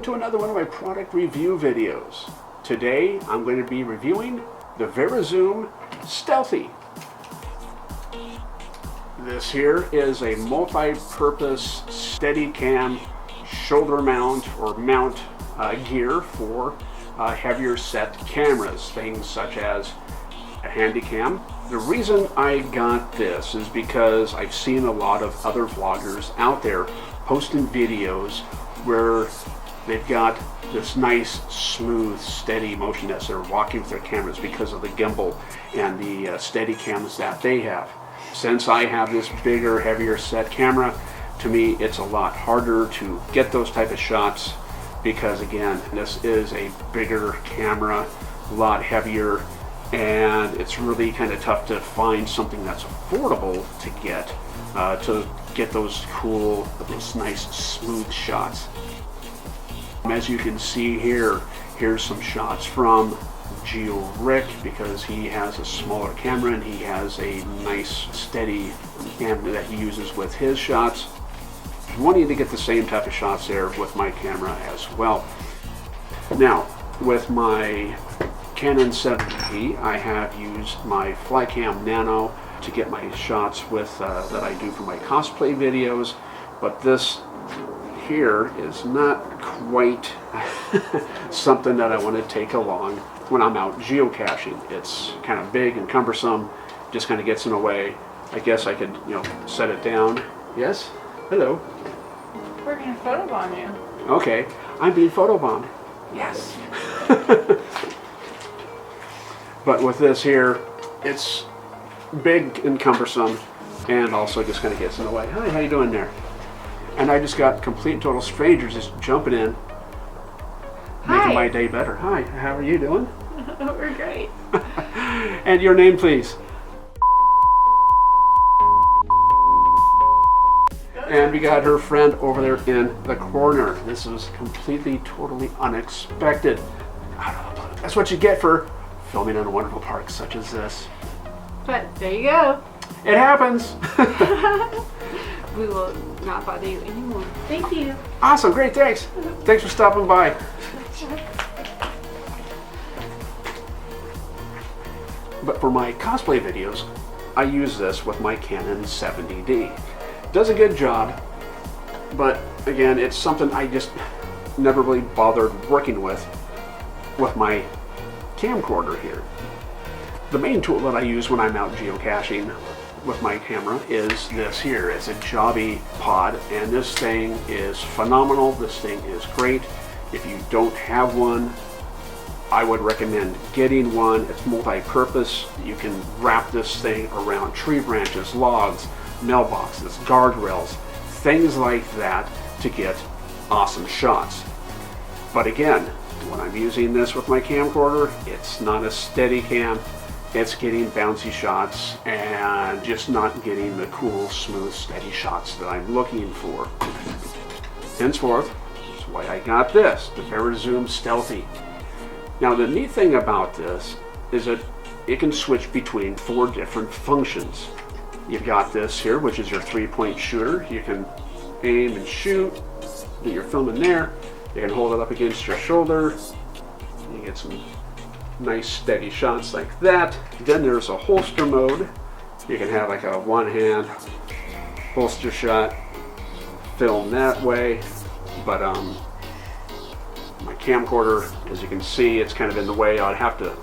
to another one of my product review videos. Today I'm going to be reviewing the VariZoom Stealthy. This here is a multi-purpose Steadicam shoulder mount or mount gear for heavier set cameras, things such as a Handycam. The reason I got this is because I've seen a lot of other vloggers out there posting videos where they've got this nice, smooth, steady motion as they're walking with their cameras because of the gimbal and the Steadicams that they have. Since I have this bigger, heavier set camera, to me it's a lot harder to get those type of shots because, again, this is a bigger camera, a lot heavier, and it's really kind of tough to find something that's affordable to get those cool, those nice smooth shots. As you can see here, here's some shots from Rick, because he has a smaller camera and he has a nice steady camera that he uses with his shots. Wanting to get the same type of shots there with my camera as well. Now, with my Canon 7D, I have used my Flycam Nano to get my shots with that I do for my cosplay videos, but this here is not quite something that I want to take along when I'm out geocaching. It's kind of big and cumbersome, just kind of gets in the way. I guess I could, set it down. Yes? Hello. We're going to photobomb you. Okay, I'm being photobombed. Yes. But with this here, it's big and cumbersome, and also just kind of gets in the way. Hi, how you doing there? And I just got complete and total strangers just jumping in, making my day better. Hi, how are you doing? We're great. And your name, please? And we got her friend over there in the corner. This was completely, totally unexpected. That's what you get for filming in a wonderful park such as this. But there you go. It happens. We will not bother you anymore. Thank you. Awesome, great, thanks. Thanks for stopping by. But for my cosplay videos, I use this with my Canon 70D. Does a good job, but again, it's something I just never really bothered working with my camcorder here. The main tool that I use when I'm out geocaching with my camera is this here. It's a Jobby pod, and this thing is phenomenal. This thing is great. If you don't have one, I would recommend getting one. It's multi-purpose. You can wrap this thing around tree branches, logs, mailboxes, guardrails, things like that to get awesome shots. But again, when I'm using this with my camcorder, it's not a Steadicam. It's getting bouncy shots and just not getting the cool, smooth, steady shots that I'm looking for. Henceforth, that's why I got this, the VariZoom Stealthy. Now, the neat thing about this is that it can switch between 4 different functions. You've got this here, which is your 3-point shooter. You can aim and shoot that you're filming there. You can hold it up against your shoulder. You get some nice steady shots like that. Then there's a holster mode. You can have like a one-hand holster shot, film that way. But my camcorder, as you can see, it's kind of in the way. I'd have to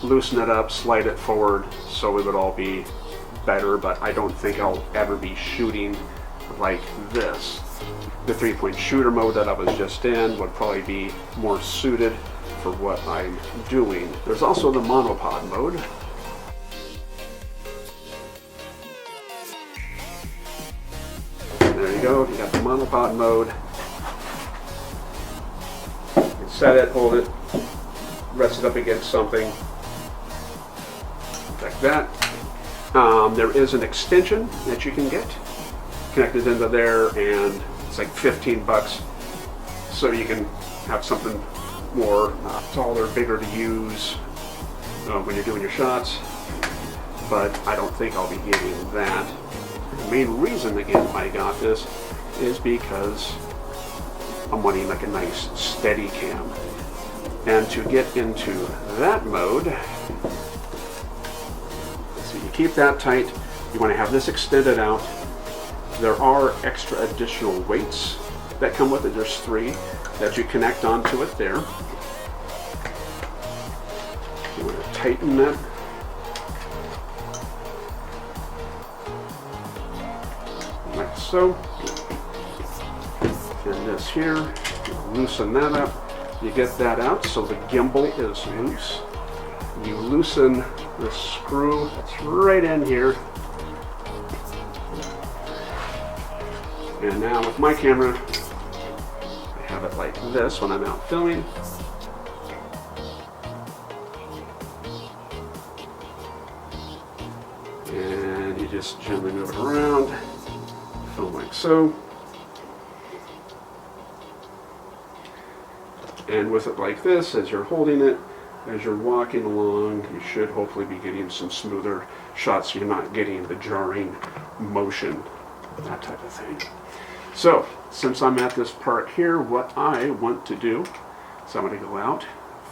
loosen it up, slide it forward, so it would all be better, but I don't think I'll ever be shooting like this. The 3-point shooter mode that I was just in would probably be more suited for what I'm doing. There's also the monopod mode. There you go, you got the monopod mode. You can set it, hold it, rest it up against something like that. There is an extension that you can get connected into there, and it's like 15 bucks. So you can have something more taller, bigger to use when you're doing your shots. But I don't think I'll be getting that. The main reason, again, I got this is because I'm wanting like a nice Steadicam. And to get into that mode, so you keep that tight. You want to have this extended out. There are extra additional weights that come with it. There's 3 that you connect onto it there. You want to tighten that. Like so. And this here, you loosen that up. You get that out so the gimbal is loose. You loosen the screw that's right in here. And now with my camera, I have it like this when I'm out filming. And you just gently move it around, film like so. And with it like this, as you're holding it, as you're walking along, you should hopefully be getting some smoother shots so you're not getting the jarring motion, that type of thing. So, since I'm at this part here, what I want to do is I'm going to go out,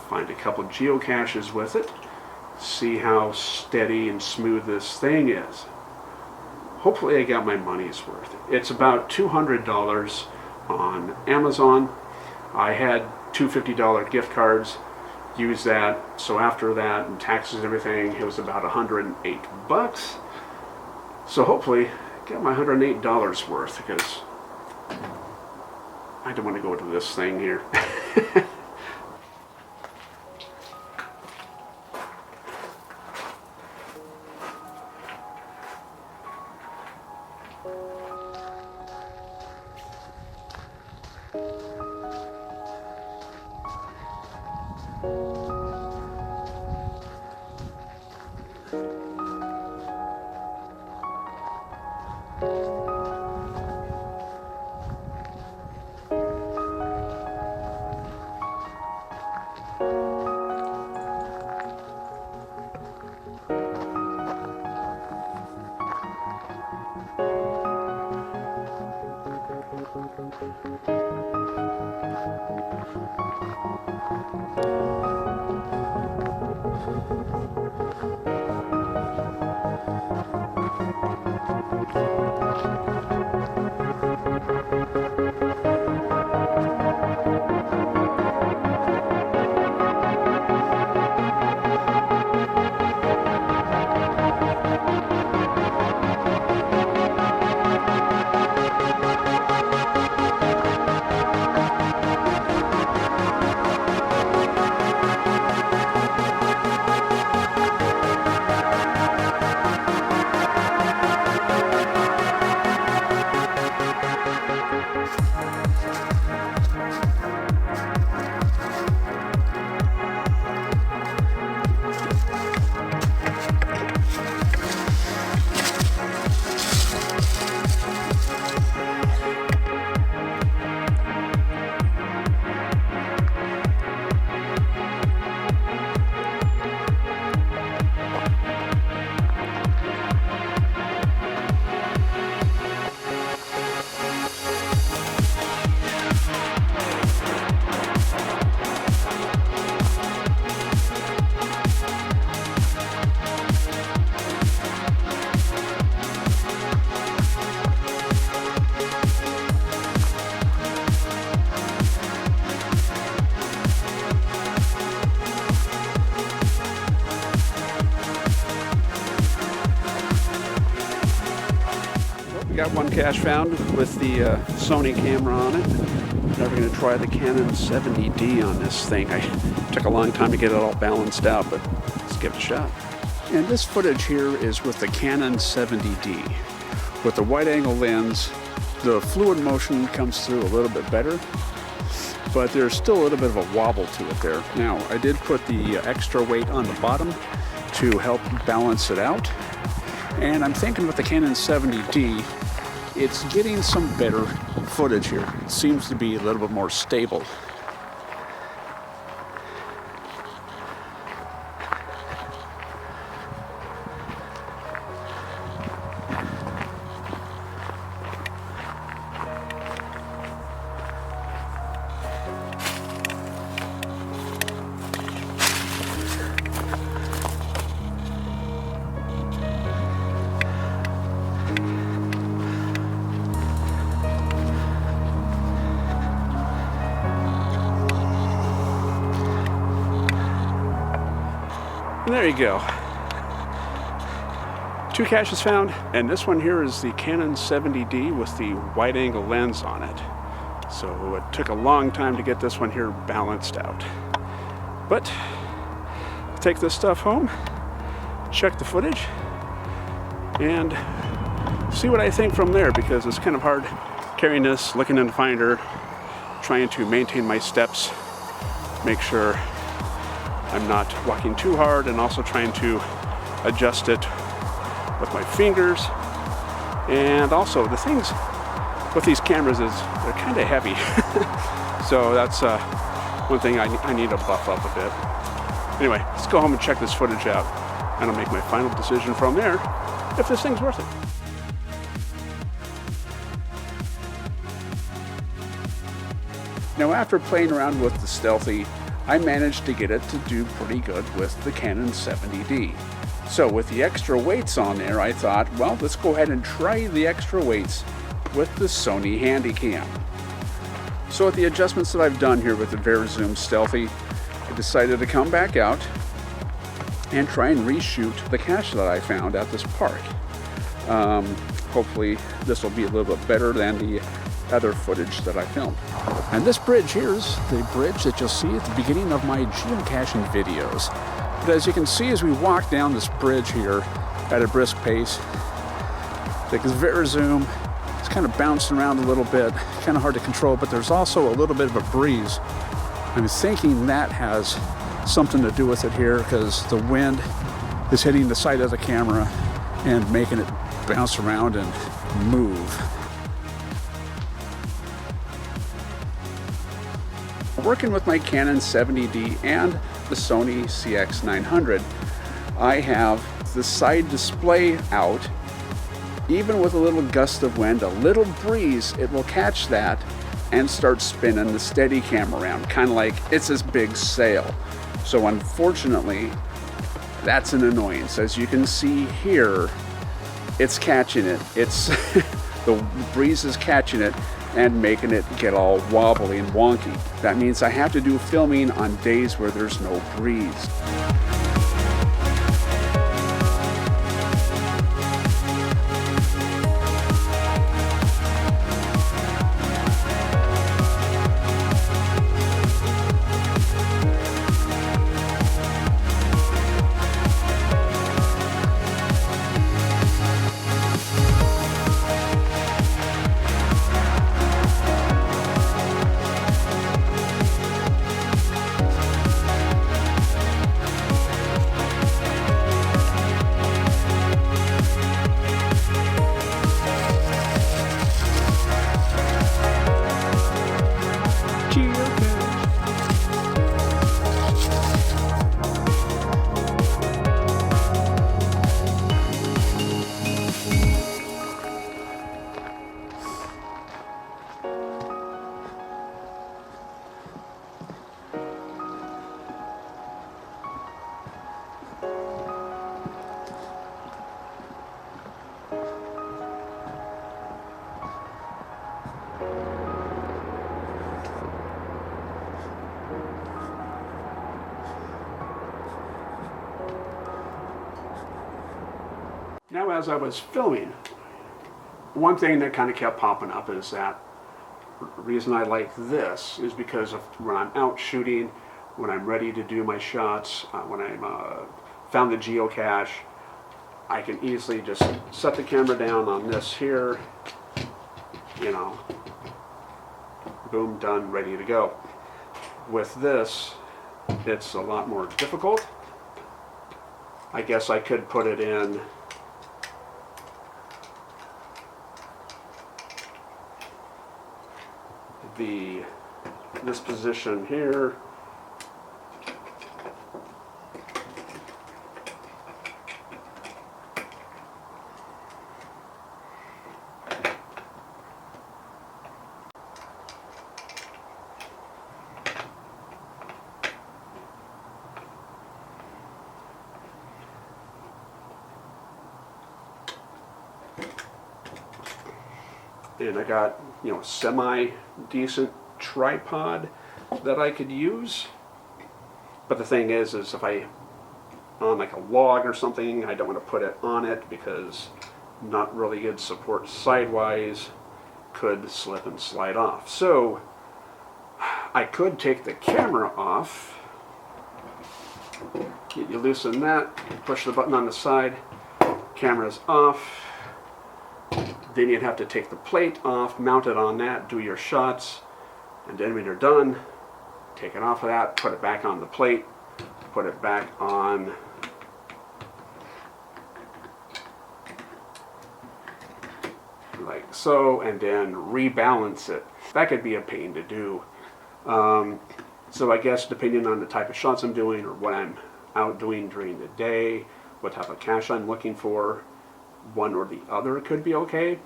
find a couple of geocaches with it, see how steady and smooth this thing is. Hopefully I got my money's worth. It's about $200 on Amazon. I had two $50 gift cards, used that, so after that and taxes and everything, it was about 108 bucks. So hopefully get my $108 worth, because I don't want to go to this thing here. Got one cache found with the Sony camera on it. Never going to try the Canon 70D on this thing. I took a long time to get it all balanced out, but let's give it a shot. And this footage here is with the Canon 70D. With the wide-angle lens, the fluid motion comes through a little bit better, but there's still a little bit of a wobble to it there. Now, I did put the extra weight on the bottom to help balance it out. And I'm thinking with the Canon 70D, it's getting some better footage here. It seems to be a little bit more stable. And there you go. 2 caches found, and this one here is the Canon 70D with the wide-angle lens on it. So it took a long time to get this one here balanced out. But I'll take this stuff home, check the footage, and see what I think from there, because it's kind of hard carrying this, looking in the finder, trying to maintain my steps, make sure I'm not walking too hard, and also trying to adjust it with my fingers. And also the things with these cameras is they're kind of heavy. So that's one thing I need to buff up a bit. Anyway, let's go home and check this footage out, and I'll make my final decision from there if this thing's worth it. Now, after playing around with the Stealthy, I managed to get it to do pretty good with the Canon 70D. So with the extra weights on there, I thought, well, let's go ahead and try the extra weights with the Sony Handycam. So with the adjustments that I've done here with the VariZoom Stealthy, I decided to come back out and try and reshoot the cache that I found at this park. Hopefully this will be a little bit better than the other footage that I filmed. And this bridge here is the bridge that you'll see at the beginning of my geocaching videos. But as you can see, as we walk down this bridge here at a brisk pace, the VariZoom is kind of bouncing around a little bit, kind of hard to control, but there's also a little bit of a breeze. I'm thinking that has something to do with it here, because the wind is hitting the side of the camera and making it bounce around and move. Working with my Canon 70D and the Sony CX900, I have the side display out. Even with a little gust of wind, a little breeze, it will catch that and start spinning the Steadicam around, kind of like it's this big sail. So unfortunately, that's an annoyance. As you can see here, it's catching it. It's the breeze is catching it and making it get all wobbly and wonky. That means I have to do filming on days where there's no breeze. Now, as I was filming, one thing that kind of kept popping up is that the reason I like this is because of when I'm out shooting, when I'm ready to do my shots, when I'm found the geocache, I can easily just set the camera down on this here, you know, boom, done, ready to go. With this, it's a lot more difficult. I guess I could put it in this position here. And I got, you know, semi-decent tripod that I could use. But the thing is if I on like a log or something. I don't want to put it on it because not really good support sidewise, could slip and slide off. So I could take the camera off. You loosen that, push the button on the side, camera's off. Then you'd have to take the plate off, mount it on that, do your shots, and then when you're done, take it off of that, put it back on the plate, put it back on like so, and then rebalance it. That could be a pain to do. So I guess depending on the type of shots I'm doing or what I'm out doing during the day, what type of cache I'm looking for, one or the other could be okay.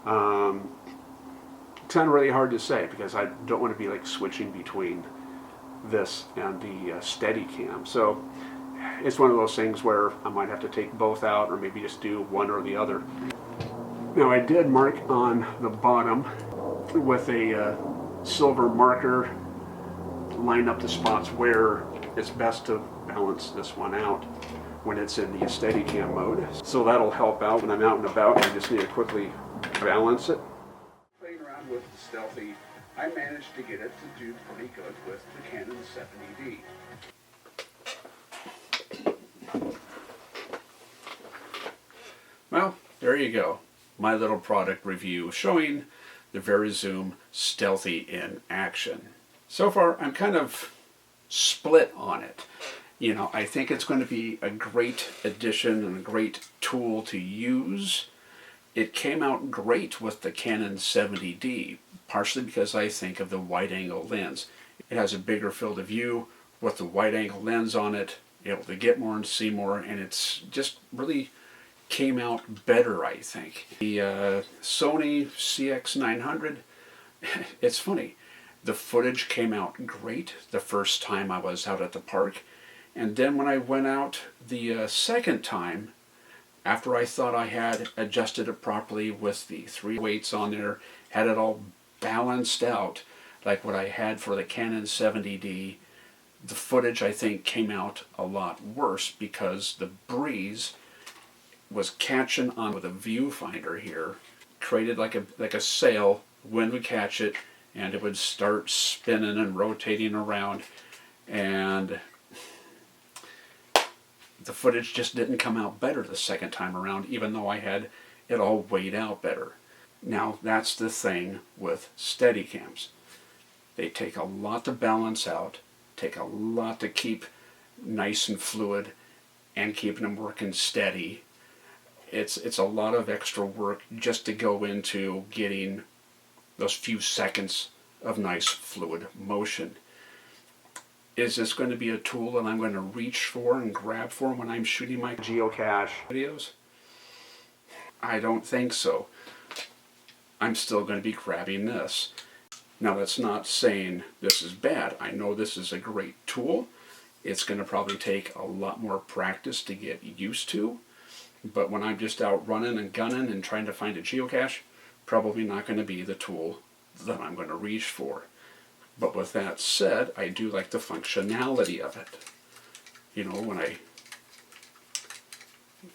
It's kind of really hard to say because I don't want to be like switching between this and the Steadicam. So it's one of those things where I might have to take both out or maybe just do one or the other. Now I did mark on the bottom with a silver marker, line up the spots where it's best to balance this one out when it's in the Steadicam mode. So that'll help out when I'm out and about and I just need to quickly balance it. Playing around with the Stealthy, I managed to get it to do pretty good with the Canon 70D. Well, there you go. My little product review showing the VariZoom Stealthy in action. So far, I'm kind of split on it. You know, I think it's going to be a great addition and a great tool to use. It came out great with the Canon 70D, partially because I think of the wide-angle lens. It has a bigger field of view with the wide-angle lens on it, able to get more and see more, and it's just really came out better, I think. The Sony CX900, it's funny. The footage came out great the first time I was out at the park. And then when I went out the second time, after I thought I had adjusted it properly with the 3 weights on there, had it all balanced out like what I had for the Canon 70D, the footage I think came out a lot worse because the breeze was catching on with a viewfinder here, created like a sail. Wind would catch it and it would start spinning and rotating around, and the footage just didn't come out better the second time around, even though I had it all weighed out better. Now that's the thing with Steadicams. They take a lot to balance out, take a lot to keep nice and fluid and keeping them working steady. It's a lot of extra work just to go into getting those few seconds of nice fluid motion. Is this going to be a tool that I'm going to reach for and grab for when I'm shooting my geocache videos? I don't think so. I'm still going to be grabbing this. Now that's not saying this is bad. I know this is a great tool. It's going to probably take a lot more practice to get used to. But when I'm just out running and gunning and trying to find a geocache, probably not going to be the tool that I'm going to reach for. But with that said, I do like the functionality of it. You know,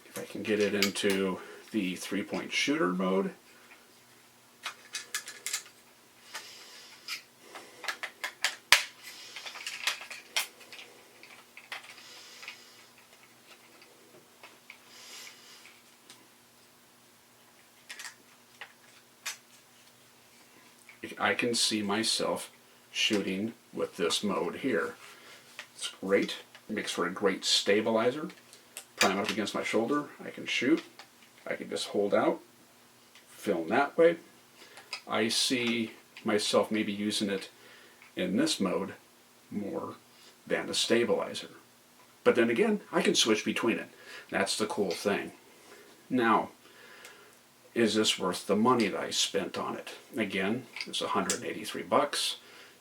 if I can get it into the 3-point shooter mode, I can see myself shooting with this mode here. It's great. It makes for a great stabilizer. Prime up against my shoulder, I can shoot. I can just hold out, film that way. I see myself maybe using it in this mode more than the stabilizer. But then again, I can switch between it. That's the cool thing. Now, is this worth the money that I spent on it? Again, it's $183,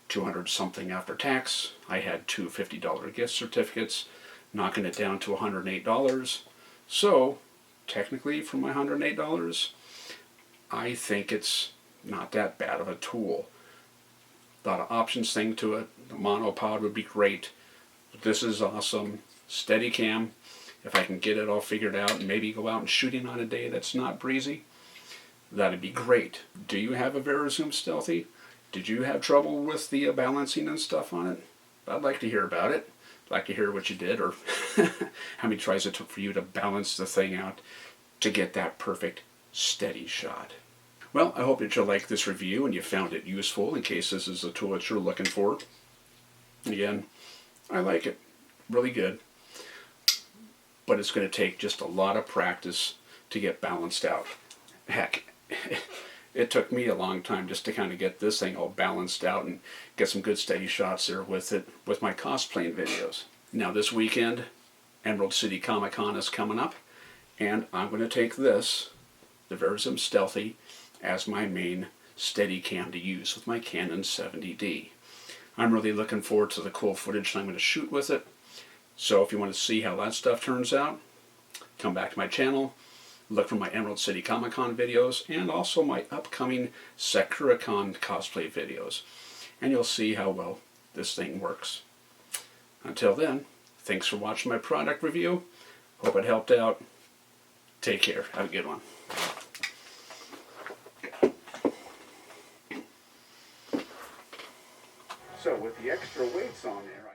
200 something after tax. I had two $50 gift certificates, knocking it down to $108. So, technically for my $108, I think it's not that bad of a tool. A lot of options thing to it. The monopod would be great. This is awesome. Steadicam, If I can get it all figured out and maybe go out and shooting on a day that's not breezy, that'd be great. Do you have a VariZoom Stealthy? Did you have trouble with the balancing and stuff on it? I'd like to hear about it. I'd like to hear what you did, or how many tries it took for you to balance the thing out to get that perfect steady shot. Well, I hope that you like this review and you found it useful in case this is a tool that you're looking for. Again, I like it. Really good. But it's going to take just a lot of practice to get balanced out. Heck, it took me a long time just to kind of get this thing all balanced out and get some good steady shots there with it, with my cosplaying videos. Now this weekend, Emerald City Comic-Con is coming up, and I'm going to take this, the VariZoom Stealthy, as my main Steadicam to use with my Canon 70D. I'm really looking forward to the cool footage that I'm going to shoot with it. So if you want to see how that stuff turns out, come back to my channel, look for my Emerald City Comic-Con videos, and also my upcoming SakuraCon cosplay videos. And you'll see how well this thing works. Until then, thanks for watching my product review. Hope it helped out. Take care. Have a good one. So with the extra weights on there,